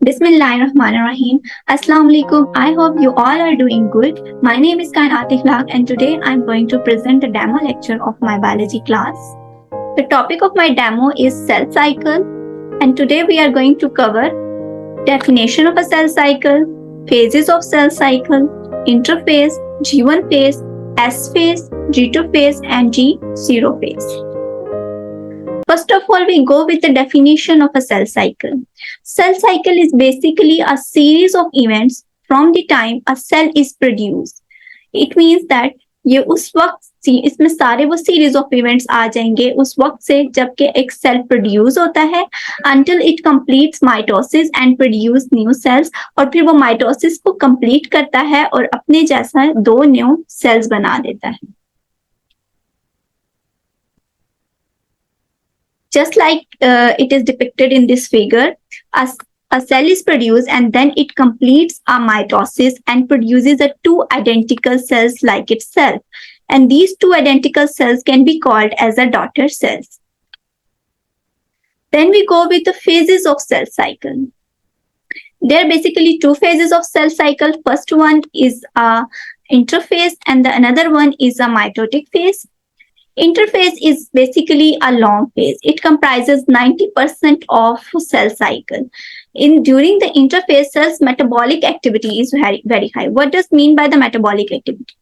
Bismillahirrahmanirrahim. Assalamu alaikum. I hope you all are doing good. My name is Kainat Ikhlaq and today I'm going to present a demo lecture of my biology class. The topic of my demo is cell cycle and today we are going to cover definition of a cell cycle, phases of cell cycle, interphase, G1 phase, S phase, G2 phase and G0 phase. First of all, we go with the definition of a cell cycle. Cell cycle is basically a series of events from the time a cell is produced. It means that ये उस वक्त इसमें सारे वो series of events आ जाएंगे उस वक्त से जबकि एक सेल प्रोड्यूस होता है until it completes mitosis and produce new cells और फिर वो माइटोसिस को कंप्लीट करता है और अपने जैसा दो न्यू सेल्स बना देता है. Just like it is depicted in this figure, a cell is produced and then it completes a mitosis and produces a two identical cells like itself. And these two identical cells can be called as a daughter cells. Then we go with the phases of cell cycle. There are basically two phases of cell cycle. First one is a interphase and the another one is a mitotic phase. Interphase is basically a long phase. It comprises 90% of cell cycle. During the interphase, cells metabolic activity is very high. What does mean by the metabolic activity?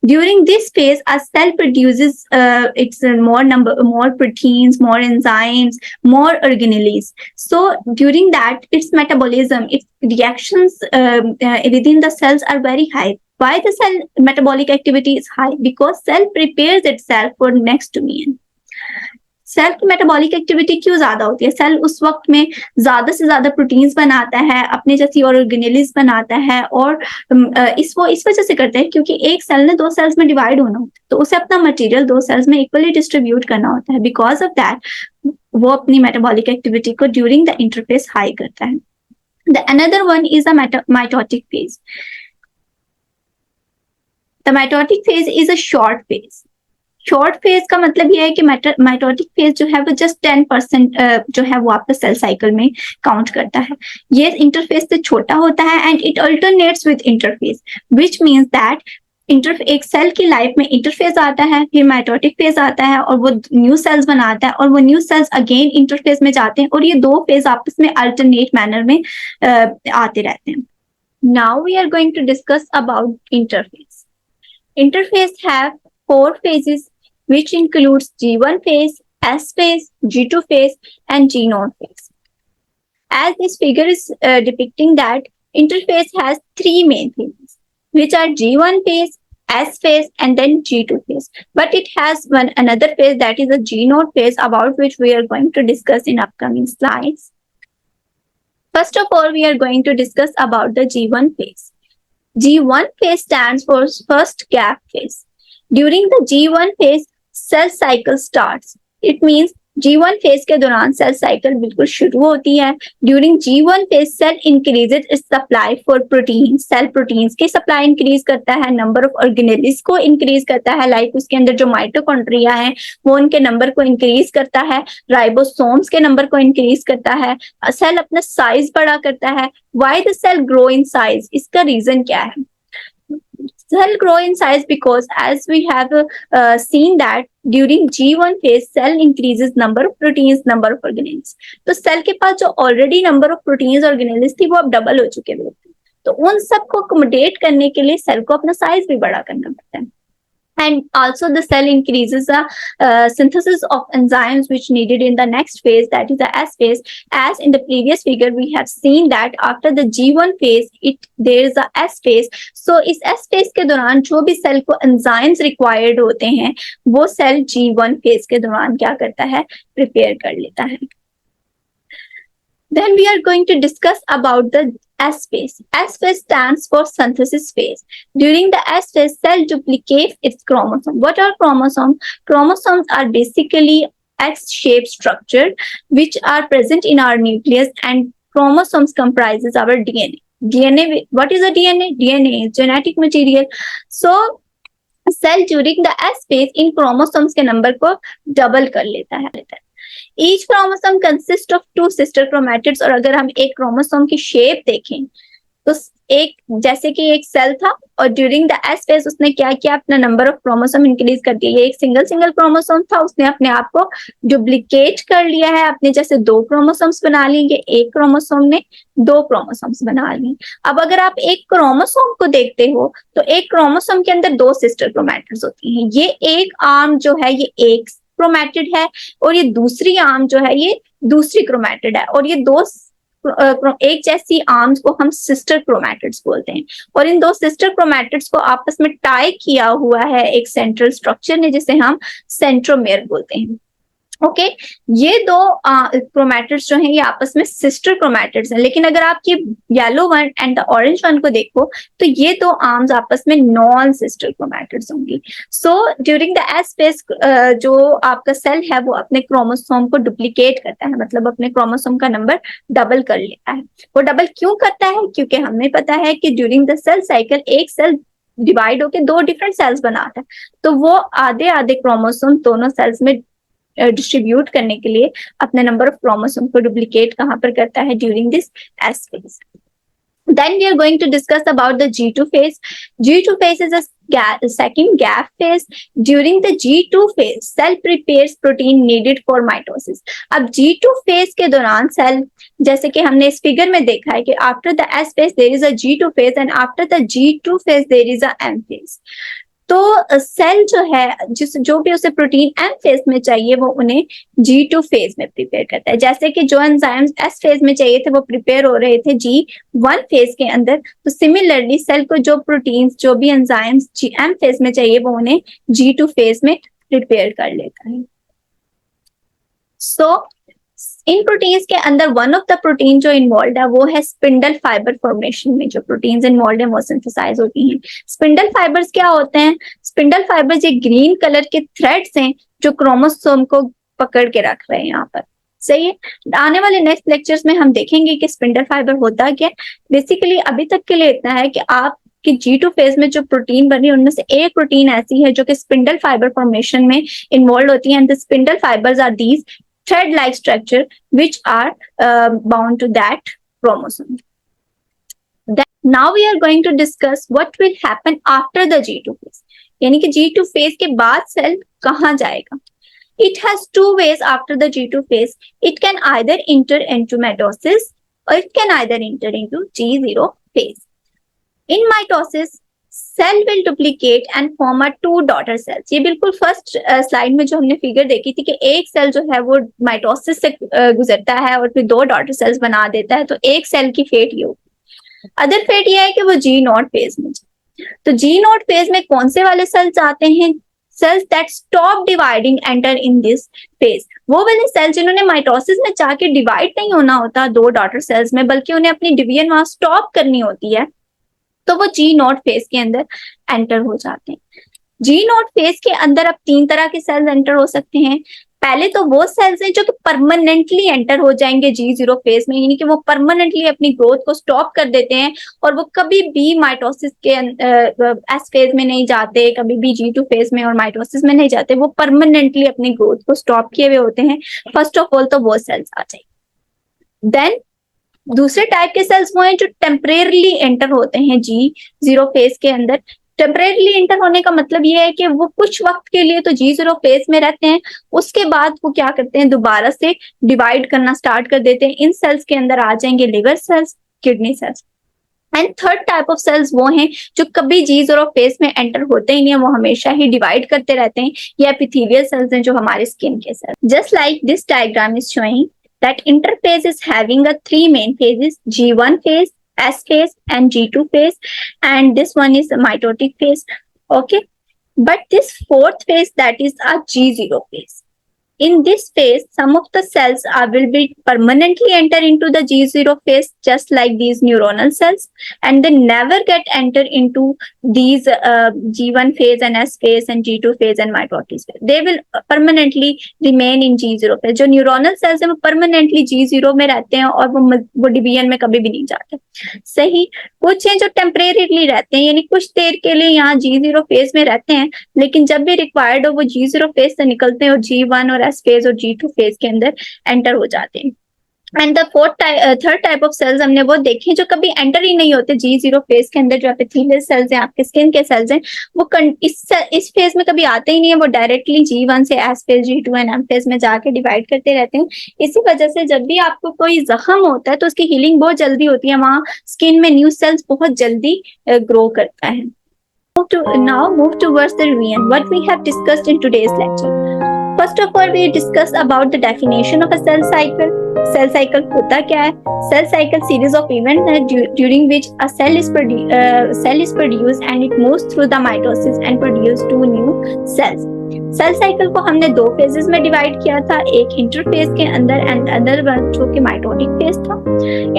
During this phase, a cell produces more proteins, more enzymes, more organelles. So during that, its metabolism, its reactions within the cells are very high. Why the cell metabolic activity is high? Because cell prepares itself for next meal. Cell की metabolic activity क्यों ज्यादा होती है? Cell उस वक्त में ज्यादा से ज्यादा प्रोटीन्स बनाता है, अपने जैसी ऑर्गेनेल्स बनाता है और इस वजह से करता है क्योंकि एक सेल ने दो सेल्स में डिवाइड होना होता है तो उसे अपना मटेरियल दो सेल्स में इक्वली डिस्ट्रीब्यूट करना होता है. बिकॉज ऑफ दैट वो अपनी मेटाबॉलिक एक्टिविटी को ड्यूरिंग द इंटरफेस हाई करता है. The another one is a mitotic phase. The mitotic phase is a short phase. Short phase का मतलब ये है कि mitotic phase जो है वो just 10% जो है वो आपका cell cycle में count करता है. ये interphase से छोटा होता है and it alternates with interphase, which means that एक सेल की लाइफ में इंटरफेज आता है, फिर माइटोटिक फेज आता है और वो न्यू सेल्स बनाता है और वो न्यू सेल्स अगेन इंटरफेज में जाते हैं और ये दो फेज आपस में अल्टरनेट मैनर में आते रहते हैं. Now we are going to discuss about interphase. Interphase have four phases which includes G1 phase, S phase, G2 phase and G0 phase. As this figure is depicting that interphase has three main phases which are G1 phase, S phase and then G2 phase. But it has another phase that is a G0 phase about which we are going to discuss in upcoming slides. First of all, we are going to discuss about the G1 phase. G1 phase stands for first gap phase. During the G1 phase, cell cycle starts. It means G1 phase के दौरान cell cycle बिल्कुल शुरू होती है. During G1 phase, cell increases its supply for proteins. Cell proteins की supply increase करता है, number of organelles को increase करता है, like उसके अंदर जो माइटोकॉन्ड्रिया है वो उनके नंबर को increase करता है, राइबोसोम्स के नंबर को increase करता है, सेल अपना साइज बड़ा करता है. Why the cell grow in size? इसका रीजन क्या है? Cell grow in size because as we have seen that during G1 phase cell increases number of proteins, number of organelles. तो सेल के पास जो already number of proteins organelles थी वो अब double हो चुके हैं. तो उन सबको अकोमोडेट करने के लिए सेल को अपना साइज भी बड़ा करना पड़ता है. And also the cell increases the synthesis of enzymes which needed in the next phase, that is the S phase. As in the previous figure, we have seen that after the G1 phase, there is a S phase. So इस S phase के दौरान जो भी cell को enzymes required होते हैं, वो cell G1 phase के दौरान क्या करता है? Prepare कर लेता है. Then we are going to discuss about the S phase. S phase stands for synthesis phase. During the S phase, cell duplicates its chromosome. What are chromosomes? Chromosomes are basically X-shaped structure which are present in our nucleus and chromosomes comprises our DNA. DNA, what is a DNA? DNA is genetic material. So, cell during the S phase in chromosomes के number को double कर लेता है. Each chromosome consist of 2 sister chromatids. और अगर हम एक chromosome की शेप देखें तो एक जैसे कि एक सेल था और ड्यूरिंग द एस फेज उसने क्या किया, अपना नंबर ऑफ क्रोमोसोम इंक्रीज कर दिया। ये एक सिंगल क्रोमोसोम था, उसने अपने आप को डुप्लीकेट कर लिया है, अपने जैसे 2 क्रोमोसोम्स बना लेंगे, एक क्रोमोसोम ने 2 क्रोमोसोम्स बना लिए। अब अगर आप एक क्रोमोसोम को देखते हो तो एक क्रोमोसोम के अंदर 2 सिस्टर क्रोमैटिड्स होती हैं। ये एक आर्म जो है ये एक क्रोमैटिड है और ये दूसरी आर्म जो है ये दूसरी क्रोमैटिड है, और ये दो एक जैसी आर्म्स को हम सिस्टर क्रोमैटिड्स बोलते हैं। और इन 2 सिस्टर क्रोमैटिड्स को आपस में टाई किया हुआ है एक सेंट्रल स्ट्रक्चर ने, जिसे हम सेंट्रोमेयर बोलते हैं। ओके, ये 2 क्रोमैटिड्स जो हैं ये आपस में सिस्टर क्रोमैटिड्स हैं। लेकिन अगर आप ये yellow one and the orange one को देखो तो ये 2 आर्म्स आपस में नॉन सिस्टर क्रोमैटिड्स होंगी। So during the S phase जो आपका सेल है वो अपने क्रोमोसोम को डुप्लीकेट करता है, मतलब अपने क्रोमोसोम का नंबर डबल कर लेता है। वो डबल क्यों करता है? क्योंकि हमें पता है कि ड्यूरिंग द सेल साइकिल एक सेल डिवाइड होकर 2 डिफरेंट सेल्स बनाता है, तो वो आधे आधे क्रोमोसोम दोनों सेल्स में डिस्ट्रीब्यूट करने के लिए अपने नंबर ऑफ क्रोमोसोम को डुप्लीकेट कहां पर करता है? During this S phase. Then we are going to discuss about the G2 phase. G2 phase is a second gap phase. During the G2 phase, cell prepares protein needed for mitosis. अब G2 phase के दौरान cell, जैसे कि हमने इस figure में देखा है कि after the S phase there is a G2 phase and after the G2 phase there is a M phase. तो सेल जो है जो भी उसे प्रोटीन एम फेज में चाहिए वो उन्हें G2 फेज में प्रिपेयर करता है। जैसे कि जो एंजाइम्स एस फेज में चाहिए थे वो प्रिपेयर हो रहे थे G1 फेज के अंदर, तो सिमिलरली सेल को जो प्रोटीन्स जो भी एंजाइम्स एम फेज में चाहिए वो उन्हें G2 फेज में प्रिपेयर कर लेता है। सो इन प्रोटीन्स के अंदर वन ऑफ द प्रोटीन जो इन्वॉल्व है वो है स्पिंडल फाइबर फॉर्मेशन में। जो प्रोटीन्स इन्वॉल्व है वो सिंथेसाइज होती हैं। स्पिंडल फाइबर्स क्या होते हैं? स्पिंडल फाइबर्स ये ग्रीन कलर के थ्रेड्स हैं जो क्रोमोसोम को पकड़ के रख रहे हैं यहाँ पर। सही है, आने वाले नेक्स्ट लेक्चर्स में हम देखेंगे कि स्पिंडल फाइबर होता क्या। बेसिकली अभी तक के लिए इतना है कि आप कि G2 फेज में जो प्रोटीन बनी उनमें से एक प्रोटीन ऐसी है जो कि स्पिंडल फाइबर फॉर्मेशन में इन्वॉल्व होती है, and the spindle fibres are these thread-like structure which are bound to that chromosome. Then now we are going to discuss what will happen after the G2 phase. यानी कि G2 phase के बाद cell कहाँ जाएगा? It has 2 ways after the G2 phase. It can either enter into mitosis or it can either enter into G0 phase. In mitosis, cell will duplicate and form 2 daughter cells. ये बिल्कुल first slide में जो हमने figure देखी थी कि एक cell जो है वो माइटोसिस से गुजरता है और फिर 2 डॉटर सेल्स बना देता है, तो एक सेल की फेट ये होगी। अदर फेट ये है कि वो G0 फेज में जाए। तो G0 फेज में कौन से वाले सेल्स आते हैं? Cells that stop dividing enter in this phase. वो वाले सेल जिन्होंने माइटोसिस में जाके डिवाइड नहीं होना होता 2 डॉटर सेल्स में, बल्कि उन्हें अपनी डिवीजन वहां स्टॉप करनी होती है, तो वो G0 फेज के अंदर एंटर हो जाते हैं। G0 फेज के अंदर अब 3 तरह के सेल्स एंटर हो सकते हैं। पहले तो वो सेल्स हैं जो कि परमानेंटली एंटर हो जाएंगे G0 फेज में, यानी कि वो परमानेंटली अपनी ग्रोथ को स्टॉप कर देते हैं और वो कभी भी माइटोसिस के एस फेज में नहीं जाते, कभी भी G2 फेज में और माइटोसिस में नहीं जाते, वो परमानेंटली अपनी ग्रोथ को स्टॉप किए हुए होते हैं। फर्स्ट ऑफ ऑल तो वो सेल्स आ जाएंगे। देन दूसरे टाइप के सेल्स वो हैं जो टेम्परेरली एंटर होते हैं G0 फेज के अंदर। टेम्परेरली एंटर होने का मतलब ये है कि वो कुछ वक्त के लिए तो G0 फेज में रहते हैं, उसके बाद वो क्या करते हैं, दोबारा से डिवाइड करना स्टार्ट कर देते हैं। इन सेल्स के अंदर आ जाएंगे liver cells, kidney cells. And third type of cells वो हैं जो कभी G0 फेज में एंटर होते ही नहीं है, वो हमेशा ही डिवाइड करते रहते हैं। ये एपिथेलियल सेल्स हैं जो हमारे स्किन के cells. Just like this diagram is showing that interphase is having a 3 main phases: G1 phase, S phase and G2 phase, and this one is a mitotic phase. Okay, but this 4th phase, that is a G0 phase. In this phase, some of the cells will be permanently enter into the G0 phase, just like these neuronal cells, and they never get enter into these G1 phase and S phase and G2 phase and mitotic phase. They will permanently remain in G0 phase. जो neuronal cells हैं वो permanently G0 में रहते हैं और वो division में कभी भी नहीं जाते। सही, कुछ हैं जो टेम्परेरीली रहते हैं, यानी कुछ देर के लिए यहाँ G0 फेज में रहते हैं, लेकिन जब भी रिक्वायर्ड हो वो G0 फेज से निकलते हैं और G1 और एस फेज और G2 फेज के अंदर एंटर हो जाते हैं। And the third type of cells हमने वो देखे जो कभी एंटर ही नहीं होते G0 फेज के अंदर, जो एपिथेलियल सेल्स हैं, आपके स्किन के सेल्स हैं, वो इस फेज में कभी आते ही नहीं है, वो डायरेक्टली G1 से S phase, G2 and M phase में जाके डिवाइड करते रहते हैं। इसी वजह से जब भी आपको कोई जख्म होता है तो उसकी हीलिंग बहुत जल्दी होती है, वहाँ स्किन में न्यू सेल्स बहुत जल्दी ग्रो करता है। Now move towards the revision. What we have discussed in today's lecture. First of all, we discussed about the definition of a cell cycle. Cell cycle होता क्या है? Cell cycle series of events during which a cell is produced and it moves through the mitosis and produce two new cells. Cell cycle को हमने दो phases में divide किया था, एक इंटरफेज के अंदर एंड अदर वन जो कि माइटोटिक फेज था।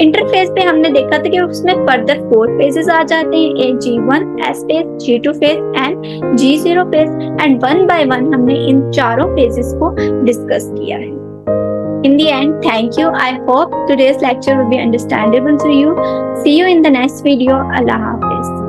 इंटरफेज पे हमने देखा था कि उसमें फर्दर 4 फेजेस आ जाते हैं, एक G1 S phase, G2 phase and G0 phase, and one by one हमने इन चारों फेजेस को डिस्कस किया है। In the end, thank you. I hope today's lecture will be understandable to you. See you in the next video. Allah Hafiz.